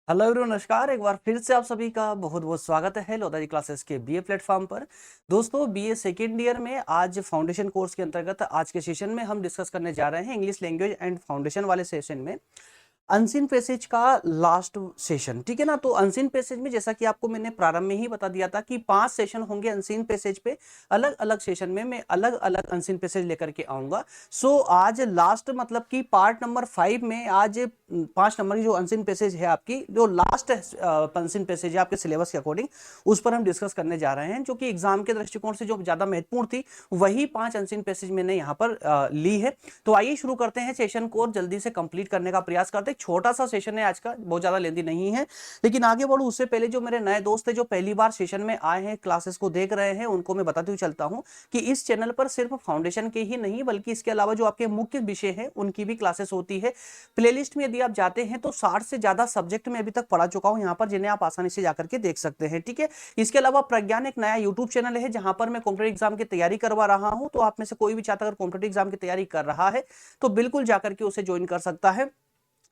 Hello everyone, नमस्कार। एक बार फिर से आप सभी का बहुत बहुत स्वागत है लोधा जी क्लासेस के बीए प्लेटफॉर्म पर। दोस्तों, बीए सेकेंड ईयर में आज फाउंडेशन कोर्स के अंतर्गत आज के सेशन में हम डिस्कस करने जा रहे हैं इंग्लिश लैंग्वेज एंड फाउंडेशन वाले सेशन में अनसीन पैसेज का लास्ट सेशन। ठीक है ना। तो अनसीन पैसेज में जैसा कि आपको मैंने प्रारंभ में ही बता दिया था कि 5 सेशन होंगे अनसीन पैसेज पे। अलग अलग सेशन में मैं अलग अलग अनसीन पैसेज लेकर के आऊंगा। सो आज लास्ट मतलब कि पार्ट नंबर 5 में आज 5 नंबर की जो अनसीन पैसेज है, आपकी जो लास्ट अनसीन पैसेज है आपके सिलेबस के अकॉर्डिंग, उस पर हम डिस्कस करने जा रहे हैं, जो कि एग्जाम के दृष्टिकोण से जो ज्यादा महत्वपूर्ण थी वही 5 अनसीन पैसेज मैंने यहाँ पर ली है। तो आइए शुरू करते हैं सेशन को और जल्दी से कंप्लीट करने का प्रयास करते हैं। छोटा सा सेशन है आज का, बहुत ज्यादा लेंदी नहीं है। लेकिन आगे बढ़ू उससे पहले जो मेरे नए दोस्त है जो पहली बार सेशन में आए हैं, क्लासेस को देख रहे हैं, उनको मैं बताते हुए चलता हूं कि इस चैनल पर सिर्फ फाउंडेशन के ही नहीं बल्कि इसके अलावा जो आपके मुख्य विषय हैं उनकी भी क्लासेस होती है। प्लेलिस्ट में यदि आप जाते हैं तो 60 से ज्यादा सब्जेक्ट में अभी तक पढ़ा चुका हूं यहाँ पर, जिन्हें आप आसानी से जाकर के देख सकते हैं। ठीक है। इसके अलावा प्रज्ञान एक नया यूट्यूब चैनल है जहां पर मैं कॉम्पिटेटिव एग्जाम की तैयारी करवा रहा हूं। तो आप में से कोई भी छात्र अगर कॉम्पिटेटिव एग्जाम की तैयारी कर रहा है तो बिल्कुल जाकर के उसे ज्वाइन कर सकता है।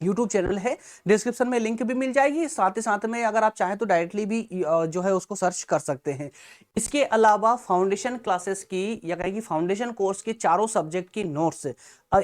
यूट्यूब चैनल है, डिस्क्रिप्शन में लिंक भी मिल जाएगी। साथ ही साथ में अगर आप चाहें तो डायरेक्टली भी जो है उसको सर्च कर सकते हैं। इसके अलावा फाउंडेशन क्लासेस की या कहें कि फाउंडेशन कोर्स के चारों सब्जेक्ट की नोट्स,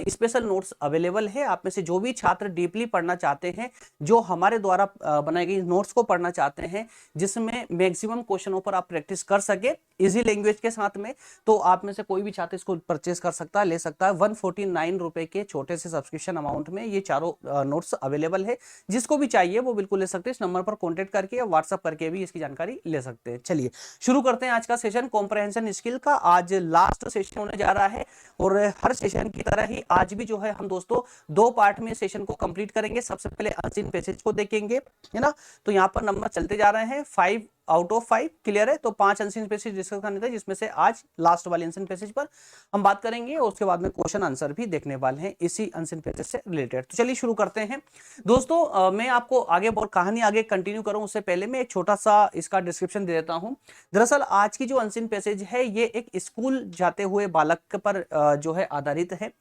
स्पेशल नोट्स अवेलेबल है। आप में से जो भी छात्र डीपली पढ़ना चाहते हैं, जो हमारे द्वारा बनाई गई नोट्स को पढ़ना चाहते हैं, जिसमें मैक्सिमम क्वेश्चनों पर आप प्रैक्टिस कर सके इजी लैंग्वेज के साथ में, तो आप में से कोई भी छात्र इसको परचेस कर सकता है, ले सकता है। 149 रुपए के छोटे से सब्सक्रिप्शन अमाउंट में ये चारों नोट्स अवेलेबल है। जिसको भी चाहिए वो बिल्कुल ले सकते हैं। इस नंबर पर कॉन्टेक्ट करके या व्हाट्सअप करके भी इसकी जानकारी ले सकते हैं। चलिए शुरू करते हैं आज का सेशन कॉम्प्रहेंशन स्किल का। आज लास्ट सेशन होने जा रहा है और हर सेशन की तरह ही आज भी जो है हम दोस्तों 2 पार्ट में सेशन को कंप्लीट करेंगे। सबसे पहले अनसीन पैसेज को देखेंगे, है ना। तो यहाँ पर नंबर चलते जा रहे हैं 5 आउट ऑफ 5 क्लियर है। तो 5 अनसीन पैसेज डिस्कस करने थे, जिसमें से आज लास्ट वाले अनसीन पैसेज पर हम बात करेंगे और उसके बाद में क्वेश्चन आंसर भी देखने वाले हैं इसी अनसीन पैसेज से रिलेटेड। तो चलिए शुरू करते हैं दोस्तों। मैं आपको आगे और कहानी आगे कंटिन्यू करूं उससे पहले मैं एक छोटा सा इसका डिस्क्रिप्शन दे देता हूं। दरअसल आज की जो अनसीन पैसेज है ये एक स्कूल जाते हुए बालक पर जो है आधारित है।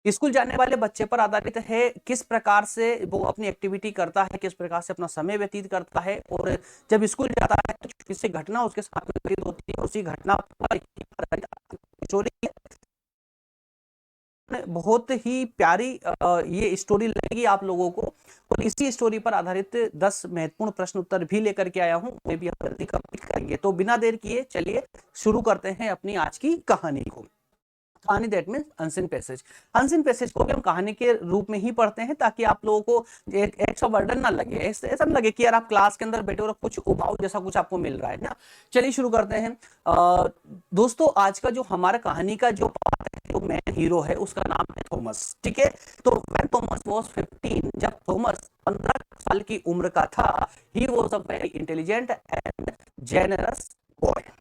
स्कूल जाने वाले बच्चे पर आधारित है। किस प्रकार से वो अपनी एक्टिविटी करता है, किस प्रकार से अपना समय व्यतीत करता है, और जब स्कूल जाता है तो किसी घटना उसके साथ व्यतीत होती है, उसी घटना पर स्टोरी। बहुत ही प्यारी ये स्टोरी लगेगी आप लोगों को, और इसी स्टोरी पर आधारित 10 महत्वपूर्ण प्रश्न उत्तर भी लेकर के आया हूं, वे भी आप जल्दी कंप्लीट करेंगे। तो बिना देर किए चलिए शुरू करते हैं अपनी आज की कहानी को। कहानी that means unseen passage. Unseen passage को भी हम कहानी के रूप में ही पढ़ते हैं ताकि आप लोगों को एक सा वर्डन ना लगे, ऐसा ना लगे कि यार आप क्लास के अंदर बैठे और कुछ उबाऊ जैसा कुछ आपको मिल रहा है ना। चलिए शुरू करते हैं। दोस्तों, आज का जो हमारा कहानी का जो पार्ट है, जो मेन हीरो है, उसका नाम है थॉमस। ठीक है। तो व्हेन थॉमस वाज 15, जब थॉमस 15 साल की उम्र का था, he was a very intelligent and generous boy.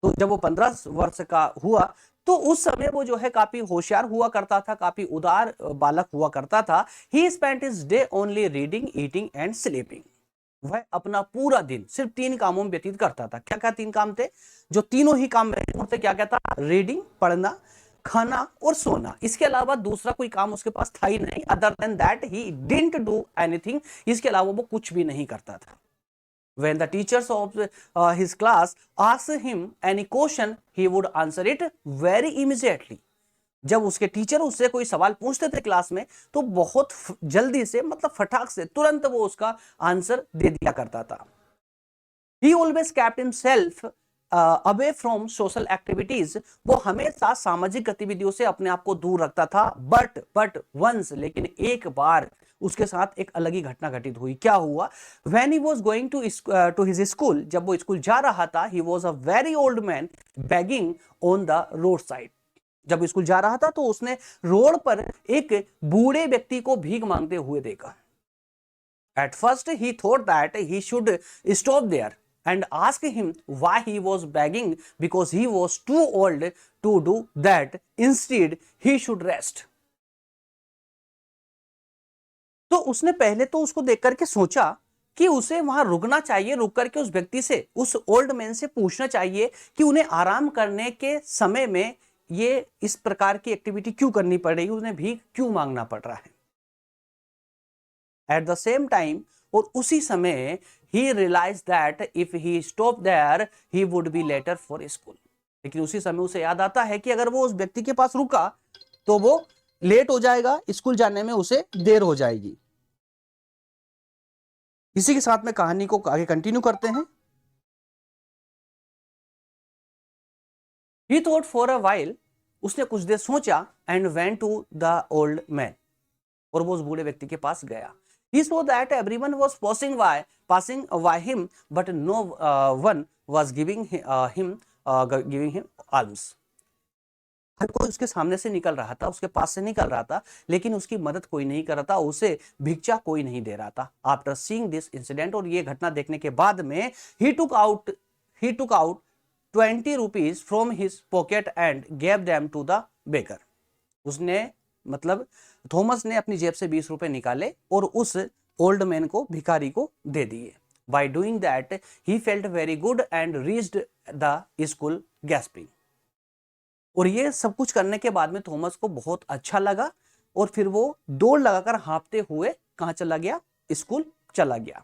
तो जब वो 15 वर्ष का हुआ तो उस समय वो जो है काफी होशियार हुआ करता था, काफी उदार बालक हुआ करता था। ही spent his day only reading, eating and sleeping. वह अपना पूरा दिन सिर्फ 3 कामों में व्यतीत करता था। क्या क्या 3 काम थे? जो तीनों ही काम थे, क्या क्या था? रीडिंग, पढ़ना, खाना और सोना। इसके अलावा दूसरा कोई काम उसके पास था ही नहीं। Other than that he didn't do anything. इसके अलावा वो कुछ भी नहीं करता था। When the teachers of his class asked him any question, he would answer it very immediately. जब उसके टीचर उससे कोई सवाल पूछते थे क्लास में तो बहुत जल्दी से, मतलब फटाक से, तुरंत वो उसका आंसर दे दिया करता था। He always kept himself away from social activities. वो हमेशा सामाजिक गतिविधियों से अपने आप को दूर रखता था। बट वंस, लेकिन एक बार उसके साथ एक अलग ही घटना घटित हुई। क्या हुआ? When he was going to his school, जब वो स्कूल जा रहा था, he was a very old man begging on the roadside। जब स्कूल जा रहा था तो उसने रोड पर एक बूढ़े व्यक्ति को भीख मांगते हुए देखा। At first he thought that he should stop there and ask him why he was begging, because he was too old to do that. Instead he should rest। तो उसने पहले तो उसको देख करके सोचा कि उसे वहां रुकना चाहिए, रुक करके उस व्यक्ति से, उस ओल्ड मैन से पूछना चाहिए कि उन्हें आराम करने के समय में ये इस प्रकार की एक्टिविटी क्यों करनी पड़ रही है, उन्हें भीख क्यों मांगना पड़ रहा है। एट द सेम टाइम और उसी समय ही realize that if he stop there he would be later for school. लेकिन उसी समय उसे याद आता है कि अगर वो उस व्यक्ति के पास रुका तो वो लेट हो जाएगा, स्कूल जाने में उसे देर हो जाएगी। इसी के साथ में कहानी को आगे कंटिन्यू करते हैं। He thought for a while, उसने कुछ देर सोचा and went to the old man, और वो उस बूढ़े व्यक्ति के पास गया। He saw that everyone was passing by him, but no one was giving him alms. हर कोई उसके सामने से निकल रहा था, उसके पास से निकल रहा था, लेकिन उसकी मदद कोई नहीं कर रहा था, उसे भिक्षा कोई नहीं दे रहा था। आफ्टर सीइंग दिस इंसिडेंट, और ये घटना देखने के बाद में he took out 20 rupees from his pocket and gave them to the beggar. उसने मतलब थॉमस ने अपनी जेब से 20 रुपए निकाले और उस ओल्ड मैन को, भिखारी को दे दिए। By doing that, he felt very good and reached the school gasping. और ये सब कुछ करने के बाद में थॉमस को बहुत अच्छा लगा और फिर वो दौड़ लगाकर हाँफते हुए कहाँ चला गया? स्कूल चला गया।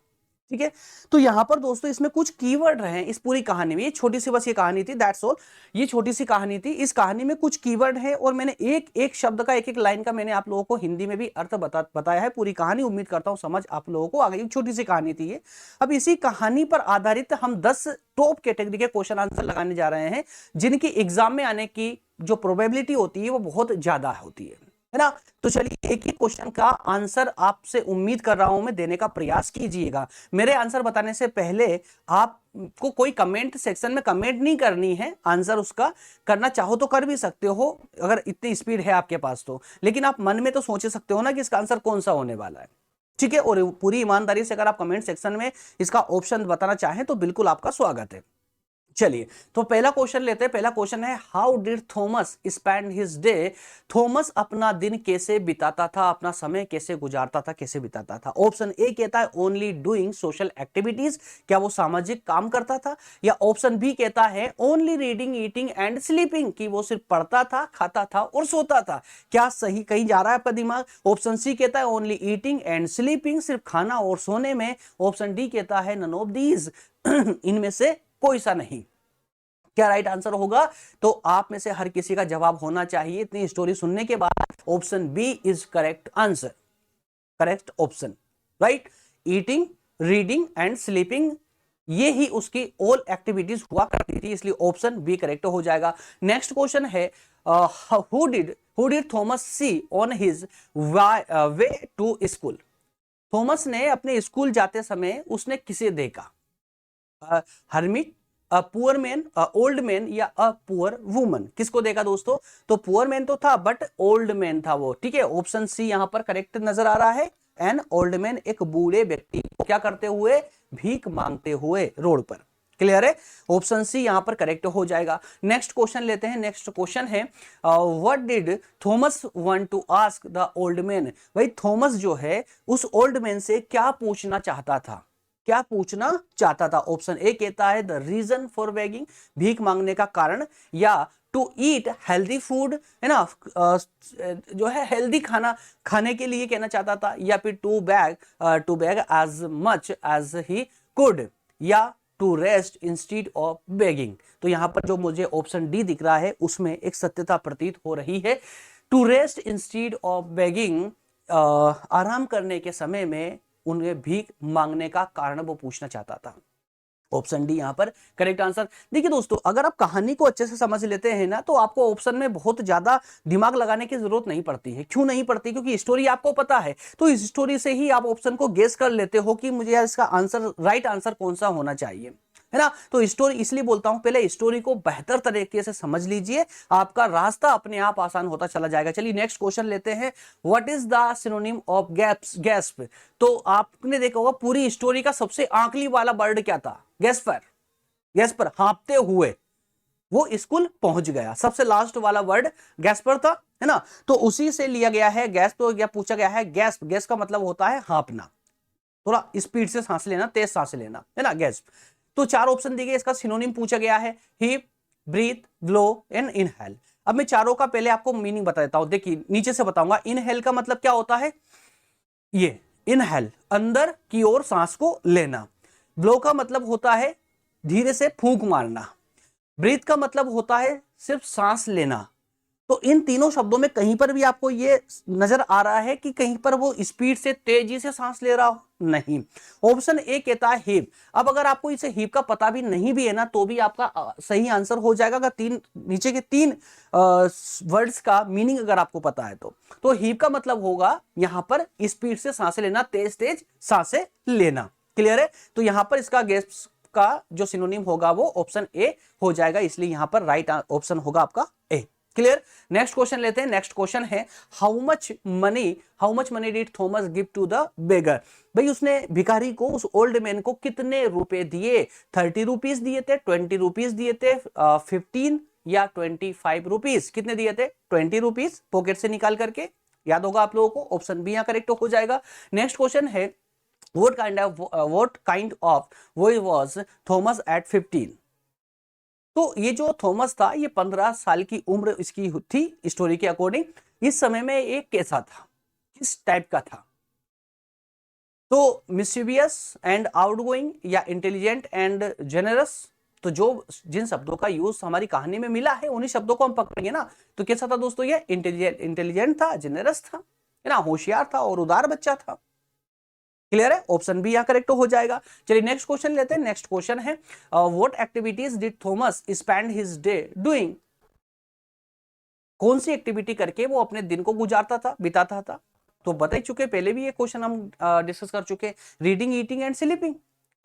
ठीक है, तो यहां पर दोस्तों इसमें कुछ कीवर्ड रहे इस पूरी कहानी में। ये छोटी सी बस ये कहानी थी, दैट्स ऑल। ये छोटी सी कहानी थी, इस कहानी में कुछ कीवर्ड है और मैंने एक एक शब्द का, एक एक लाइन का मैंने आप लोगों को हिंदी में भी अर्थ बताया है। पूरी कहानी उम्मीद करता हूं समझ आप लोगों को आ गई। छोटी सी कहानी थी ये। अब इसी कहानी पर आधारित हम 10 टॉप कैटेगरी के क्वेश्चन आंसर लगाने जा रहे हैं, जिनकी एग्जाम में आने की जो प्रोबेबिलिटी होती है वो बहुत ज्यादा होती है ना। तो चलिए एक ही क्वेश्चन का आंसर आपसे उम्मीद कर रहा हूं मैं देने का प्रयास कीजिएगा। मेरे आंसर बताने से पहले आपको कोई कमेंट सेक्शन में कमेंट नहीं करनी है, आंसर उसका करना चाहो तो कर भी सकते हो अगर इतनी स्पीड है आपके पास तो, लेकिन आप मन में तो सोच सकते हो ना कि इसका आंसर कौन सा होने वाला है। ठीक है, और पूरी ईमानदारी से अगर आप कमेंट सेक्शन में इसका ऑप्शन बताना चाहें तो बिल्कुल आपका स्वागत है। चलिए तो पहला क्वेश्चन लेते हैं। पहला क्वेश्चन है how did Thomas spend his day. Thomas अपना दिन कैसे बिताता था, अपना समय कैसे गुजारता था, कैसे बिताता था। ऑप्शन ए कहता है ओनली डूइंग सोशल एक्टिविटीज, क्या वो सामाजिक काम करता था। या ऑप्शन बी कहता है only reading eating and sleeping, कि वो सिर्फ पढ़ता था, खाता था और सोता था। क्या सही कहीं जा रहा है आपका दिमाग? ऑप्शन सी कहता है ओनली ईटिंग एंड स्लीपिंग, सिर्फ खाना और सोने में। ऑप्शन डी कहता है नन ऑफ दीज, इनमें से कोई सा नहीं। क्या राइट आंसर होगा? तो आप में से हर किसी का जवाब होना चाहिए इतनी स्टोरी सुनने के बाद। Option B is correct answer, correct option, right. Eating, reading and sleeping, ये ही उसकी ऑल एक्टिविटीज हुआ करती थी, इसलिए ऑप्शन बी करेक्ट हो जाएगा। नेक्स्ट क्वेश्चन है who did Thomas see on his way to school. Thomas ने अपने स्कूल जाते समय उसने किसे देखा? Hermit, a poor man, a old man या अ पुअर वुमन। किसको देखा दोस्तों? तो पुअर मैन तो था बट ओल्ड मैन था वो। ठीक है, ऑप्शन सी यहां पर करेक्ट नजर आ रहा है। एन ओल्ड मैन, एक बूढ़े व्यक्ति को क्या करते हुए? भीख मांगते हुए रोड पर। क्लियर है? ऑप्शन सी यहां पर करेक्ट हो जाएगा। नेक्स्ट क्वेश्चन लेते हैं। नेक्स्ट क्वेश्चन है what did Thomas want to ask the old man. भाई थॉमस जो है उस ओल्ड मैन से क्या पूछना चाहता था? क्या पूछना चाहता था? ऑप्शन ए कहता है द रीजन फॉर बेगिंग, भीख मांगने का कारण। या टू ईट हेल्दी फूड, है ना, जो है हेल्दी खाना खाने के लिए कहना चाहता था। या फिर to beg as much as he could. या to rest instead of begging. तो यहां पर जो मुझे ऑप्शन डी दिख रहा है उसमें एक सत्यता प्रतीत हो रही है। To rest instead of begging, आराम करने के समय में उन्हें भीख मांगने का कारण वो पूछना चाहता था। ऑप्शन डी यहां पर करेक्ट आंसर। देखिए दोस्तों, अगर आप कहानी को अच्छे से समझ लेते हैं ना तो आपको ऑप्शन में बहुत ज्यादा दिमाग लगाने की जरूरत नहीं पड़ती है। क्यों नहीं पड़ती? क्योंकि स्टोरी आपको पता है, तो इस स्टोरी से ही आप ऑप्शन को गेस कर लेते हो कि मुझे यार इसका आंसर, राइट आंसर कौन सा होना चाहिए, है ना। तो स्टोरी इसलिए बोलता हूं पहले स्टोरी को बेहतर तरीके से समझ लीजिए, आपका रास्ता अपने आप आसान होता चला जाएगा। चलिए नेक्स्ट क्वेश्चन लेते हैं। What is the synonym of gasp. तो आपने देखा होगा पूरी स्टोरी का सबसे आखिरी वाला वर्ड क्या था? गैस्पर, हाँफते हुए वो स्कूल पहुंच गया। सबसे लास्ट वाला वर्ड गैस्पर था, है ना। तो उसी से लिया गया है गैस। तो क्या पूछा गया है? गैस्प, गैस का मतलब होता है हाँफना, थोड़ा स्पीड से सांस लेना, तेज सांस लेना, है ना, गैस्प। तो 4 ऑप्शन दिए गए, इसका सिनोनिम पूछा गया है heap, breathe, blow and inhale. अब मैं चारों का पहले आपको मीनिंग बता देता हूं। देखिए नीचे से बताऊंगा। इनहेल का मतलब क्या होता है? ये इनहेल, अंदर की ओर सांस को लेना। ब्लो का मतलब होता है धीरे से फूंक मारना। ब्रीथ का मतलब होता है सिर्फ सांस लेना। तो इन तीनों शब्दों में कहीं पर भी आपको ये नजर आ रहा है कि कहीं पर वो स्पीड से तेजी से सांस ले रहा हो? नहीं। ऑप्शन ए कहता है हीप। अब अगर आपको इसे हीप का पता भी नहीं भी है ना, तो भी आपका सही आंसर हो जाएगा अगर नीचे के तीन वर्ड्स का मीनिंग अगर आपको पता है तो हीप का मतलब होगा यहां पर स्पीड से सांसें लेना, तेज तेज सांसें लेना। क्लियर है? तो यहां पर इसका गेस का जो सिनोनिम होगा वो ऑप्शन ए हो जाएगा, इसलिए यहां पर राइट ऑप्शन होगा आपका ए। क्लियर? नेक्स्ट क्वेश्चन लेते हैं। नेक्स्ट क्वेश्चन है how much money did Thomas give to the beggar. भाई उसने भिखारी को, उस ओल्ड मैन को कितने रुपए दिए? 30 रुपीज दिए थे, 20 रुपीज दिए थे, 15 या 25 रुपीज? कितने दिए थे? 20 रुपीज पॉकेट से निकाल करके। याद होगा आप लोगों को, ऑप्शन बी यहां करेक्ट हो जाएगा। नेक्स्ट क्वेश्चन है what kind of boy was Thomas at 15? तो ये जो थॉमस था ये 15 साल की उम्र इसकी थी स्टोरी के अकॉर्डिंग। इस समय में ये कैसा था, किस टाइप का था? तो मिस्chievous एंड आउटगोइंग या इंटेलिजेंट एंड जेनरस? तो जो जिन शब्दों का यूज हमारी कहानी में मिला है उन्हीं शब्दों को हम पकड़ेंगे ना। तो कैसा था दोस्तों? ये इंटेलिजेंट था, जेनरस था, है ना, होशियार था और उदार बच्चा था। क्लियर है? ऑप्शन बी यहां करेक्ट हो जाएगा। चलिए नेक्स्ट क्वेश्चन लेते हैं। नेक्स्ट क्वेश्चन है what activities did Thomas spend his day doing? कौन सी एक्टिविटी करके वो अपने दिन को गुजारता था, बिताता था? तो बता ही चुके, पहले भी ये क्वेश्चन हम डिस्कस कर चुके, reading, eating and sleeping.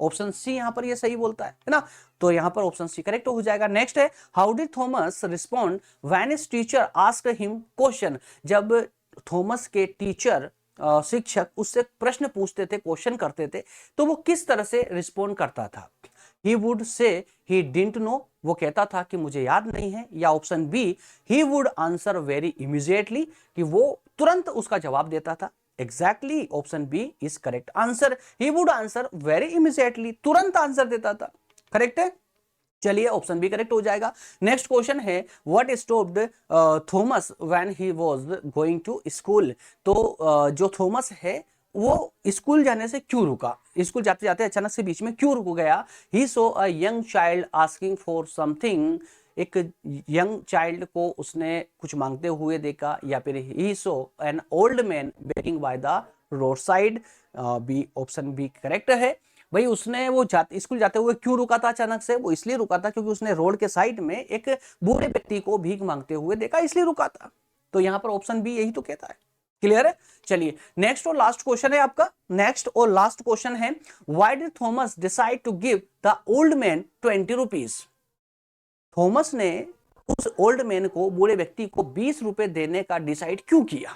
Option C यहां पर ये सही बोलता है ना, तो यहां पर ऑप्शन सी करेक्ट हो जाएगा। नेक्स्ट है how did Thomas respond when his teacher asked him question? जब थॉमस के टीचर शिक्षक उससे प्रश्न पूछते थे, क्वेश्चन करते थे, तो वो किस तरह से रिस्पॉन्ड करता था? He would say he didn't know, वो कहता था कि मुझे याद नहीं है, या option B he would answer very immediately, कि वो तुरंत उसका जवाब देता था। Exactly option B is correct answer. He would answer very immediately, तुरंत आंसर देता था। करेक्ट है? चलिए ऑप्शन बी करेक्ट हो जाएगा। नेक्स्ट क्वेश्चन है what stopped Thomas when he was going to school? तो जो थॉमस है वो स्कूल जाने से क्यों रुका? स्कूल जाते जाते अचानक से बीच में क्यों रुक गया? He saw a young child asking for something, एक यंग चाइल्ड को उसने कुछ मांगते हुए देखा, या फिर he saw an old man begging by the road side? B, option B correct है। भाई उसने वो स्कूल जाते हुए क्यों रुका था अचानक से? वो इसलिए रुका था क्योंकि उसने रोड के साइड में एक बूढ़े व्यक्ति को भीख मांगते हुए देखा, इसलिए रुका था। तो यहां पर ऑप्शन बी यही तो कहता है। क्लियर है? चलिए नेक्स्ट और लास्ट क्वेश्चन है आपका। नेक्स्ट और लास्ट क्वेश्चन है why did Thomas decide to give the old man 20 rupees? Thomas ने उस ओल्ड मैन को, बूढ़े व्यक्ति को 20 रुपए देने का डिसाइड क्यों किया?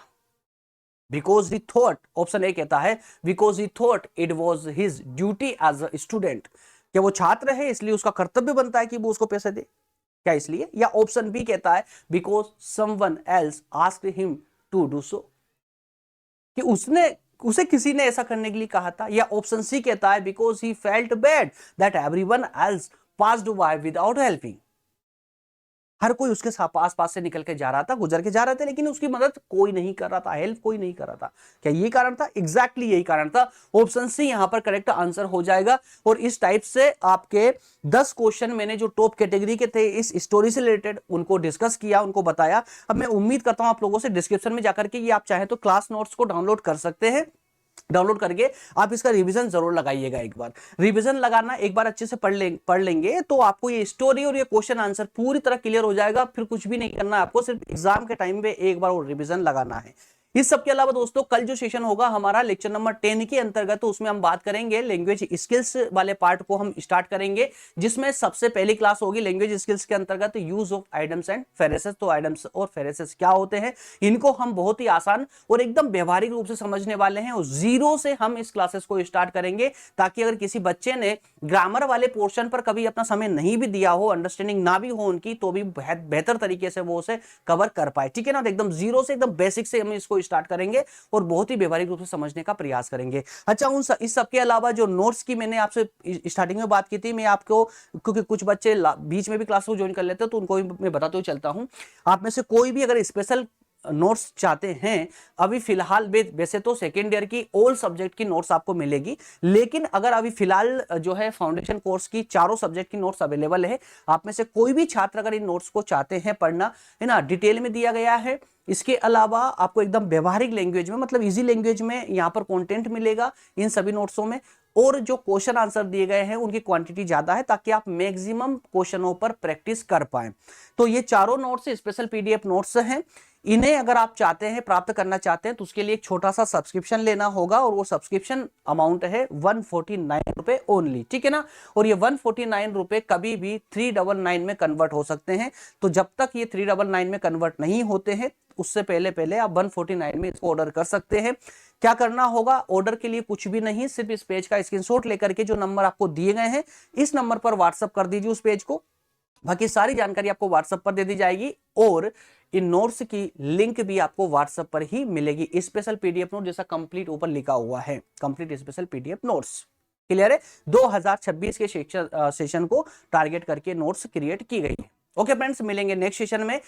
Because he thought, option A कहता है because he thought it was his duty as a student, क्या वो छात्र है इसलिए उसका कर्तव्य बनता है कि वो उसको पैसे दे, क्या इसलिए? या ऑप्शन बी कहता है because someone else asked him to do so, कि उसे किसी ने ऐसा करने के लिए कहा था। या ऑप्शन सी कहता है because he felt bad that everyone else passed by without helping, हर कोई उसके आस पास से निकल के जा रहा था, गुजर के जा रहे थे, लेकिन उसकी मदद कोई नहीं कर रहा था, हेल्प कोई नहीं कर रहा था। क्या ये कारण था? एग्जैक्टली यही कारण था। ऑप्शन सी यहां पर करेक्ट आंसर हो जाएगा। और इस टाइप से आपके 10 क्वेश्चन मैंने जो टॉप कैटेगरी के थे इस स्टोरी से रिलेटेड उनको डिस्कस किया, उनको बताया। अब मैं उम्मीद करता हूं आप लोगों से डिस्क्रिप्शन में जाकर के ये आप चाहे तो क्लास नोट्स को डाउनलोड कर सकते हैं। डाउनलोड करके आप इसका रिवीजन जरूर लगाइएगा। एक बार रिवीजन लगाना, एक बार अच्छे से पढ़ लेंगे तो आपको ये स्टोरी और ये क्वेश्चन आंसर पूरी तरह क्लियर हो जाएगा। फिर कुछ भी नहीं करना है आपको, सिर्फ एग्जाम के टाइम पे एक बार और रिवीजन लगाना है। इस सब के अलावा दोस्तों कल जो सेशन होगा हमारा लेक्चर नंबर 10 के अंतर्गत, तो उसमें हम बात करेंगे लैंग्वेज स्किल्स वाले पार्ट को हम स्टार्ट करेंगे, जिसमें सबसे पहली क्लास होगी लैंग्वेज स्किल्स के अंतर्गत use of idioms and phrases. तो आइडम्स और फ्रेजेस क्या होते हैं, इनको हम बहुत ही आसान और एकदम व्यवहारिक रूप से समझने वाले हैं, और जीरो से हम इस क्लासेस को स्टार्ट करेंगे, ताकि अगर किसी बच्चे ने ग्रामर वाले पोर्शन पर कभी अपना समय नहीं भी दिया हो, अंडरस्टैंडिंग ना भी हो उनकी, तो भी बेहतर तरीके से वो उसे कवर कर पाए। ठीक है ना? तो एकदम जीरो से, एकदम बेसिक से हम इसको स्टार्ट करेंगे और बहुत ही व्यवहारिक रूप से समझने का प्रयास करेंगे। अच्छा, इस सब के अलावा जो नोट्स की मैंने आपसे स्टार्टिंग में बात की थी, मैं आपको, क्योंकि कुछ बच्चे बीच में भी क्लास को ज्वाइन कर लेते हैं, तो उनको भी मैं बताते हुए चलता हूं। आप में से कोई भी अगर स्पेशल नोट्स चाहते हैं, अभी फिलहाल वैसे तो सेकेंड ईयर की ऑल सब्जेक्ट की नोट्स आपको मिलेगी, लेकिन अगर अभी फिलहाल जो है फाउंडेशन कोर्स की चारों सब्जेक्ट की नोट्स अवेलेबल है, आप में से कोई भी छात्र अगर इन नोट्स को चाहते हैं पढ़ना, है ना, डिटेल में दिया गया है। इसके अलावा आपको एकदम व्यवहारिक लैंग्वेज में, मतलब इजी लैंग्वेज में यहाँ पर कंटेंट मिलेगा इन सभी नोट्सों में, और जो क्वेश्चन आंसर दिए गए हैं उनकी क्वांटिटी ज्यादा है ताकि आप मैक्सिमम क्वेश्चनों पर प्रैक्टिस कर पाएं। तो ये चारों नोट्स स्पेशल पीडीएफ नोट्स हैं। इन्हें अगर आप चाहते हैं, प्राप्त करना चाहते हैं, तो उसके लिए एक छोटा सा सब्सक्रिप्शन लेना होगा, और वो सब्सक्रिप्शन अमाउंट है 149 रुपए ओनली, ठीक है ना। और ये 149 रुपए कभी भी 399 में कन्वर्ट हो सकते हैं। तो जब तक ये 399 में कन्वर्ट नहीं होते हैं, उससे पहले पहले आप 149 में इसको ऑर्डर कर सकते हैं। क्या करना होगा ऑर्डर के लिए? कुछ भी नहीं, सिर्फ इस पेज का स्क्रीनशॉट लेकर के जो नंबर आपको दिए गए हैं इस नंबर पर व्हाट्सएप कर दीजिए उस पेज को। बाकी सारी जानकारी आपको व्हाट्सएप पर दे दी जाएगी, और इन नोट्स की लिंक भी आपको व्हाट्सएप पर ही मिलेगी। स्पेशल पीडीएफ नोट जैसा कंप्लीट ऊपर लिखा हुआ है, complete special PDF notes. Clear है? 2026 के सेशन को टारगेट करके नोट्स क्रिएट की गई है। ओके फ्रेंड्स, मिलेंगे नेक्स्ट सेशन में।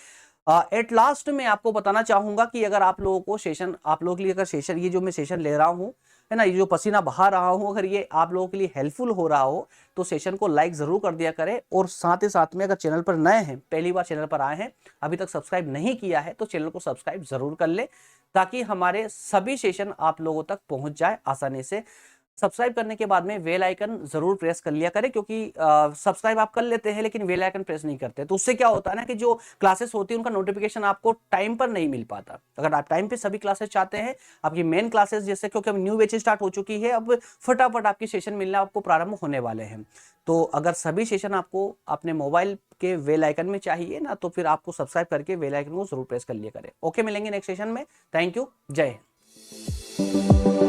एट लास्ट में आपको बताना चाहूंगा कि अगर आप लोगों को सेशन, आप लोगों के लिए अगर सेशन, ये जो मैं सेशन ले रहा हूं, है ना, ये जो पसीना बहा रहा हूं, अगर ये आप लोगों के लिए हेल्पफुल हो रहा हो तो सेशन को लाइक जरूर कर दिया करें। और साथ ही साथ में अगर चैनल पर नए हैं, पहली बार चैनल पर आए हैं, अभी तक सब्सक्राइब नहीं किया है, तो चैनल को सब्सक्राइब जरूर कर ले, ताकि हमारे सभी सेशन आप लोगों तक पहुंच जाए आसानी से। सब्सक्राइब करने के बाद में बेल आइकन जरूर प्रेस कर लिया करें, क्योंकि सब्सक्राइब आप कर लेते हैं लेकिन बेल आइकन प्रेस नहीं करते, तो उससे क्या होता है ना कि जो क्लासेस होती है उनका नोटिफिकेशन आपको टाइम पर नहीं मिल पाता। अगर आप टाइम पे सभी क्लासेस चाहते हैं, आपकी मेन क्लासेस जैसे, क्योंकि अब न्यू बैच स्टार्ट हो चुकी है, अब फटाफट आपकी सेशन मिलना आपको प्रारंभ होने वाले हैं। तो अगर सभी सेशन आपको अपने मोबाइल के बेल आइकन में चाहिए ना, तो फिर आपको सब्सक्राइब करके बेल आइकन को जरूर प्रेस कर लिया करें। ओके, मिलेंगे नेक्स्ट सेशन में। थैंक यू, जय हिंद।